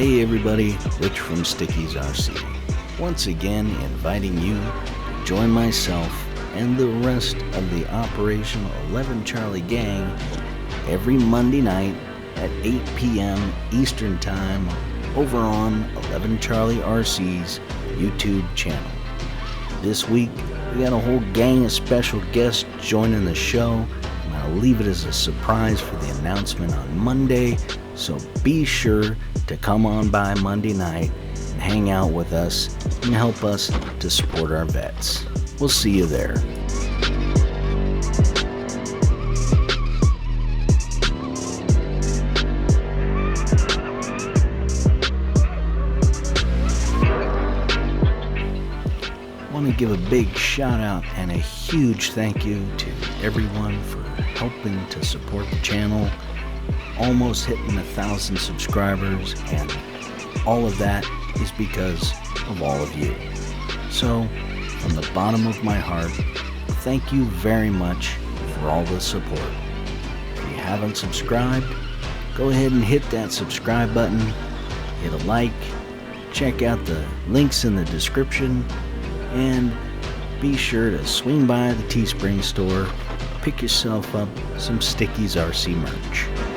Hey everybody, Rich from Stickies RC. Once again inviting you to join myself and the rest of the Operation 11 Charlie gang every Monday night at 8 p.m. Eastern Time over on 11 Charlie RC's YouTube channel. This week, we got a whole gang of special guests joining the show. I'm going to leave it as a surprise for the announcement on Monday, so be sure to come on by Monday night and hang out with us and help us to support our vets. We'll see you there. I want to give a big shout out and a huge thank you to everyone for helping to support the channel. Almost hitting 1,000 subscribers, and all of that is because of all of you. So, from the bottom of my heart, thank you very much for all the support. If you haven't subscribed, go ahead and hit that subscribe button, hit a like, check out the links in the description, and be sure to swing by the Teespring store, pick yourself up some Stickies RC merch.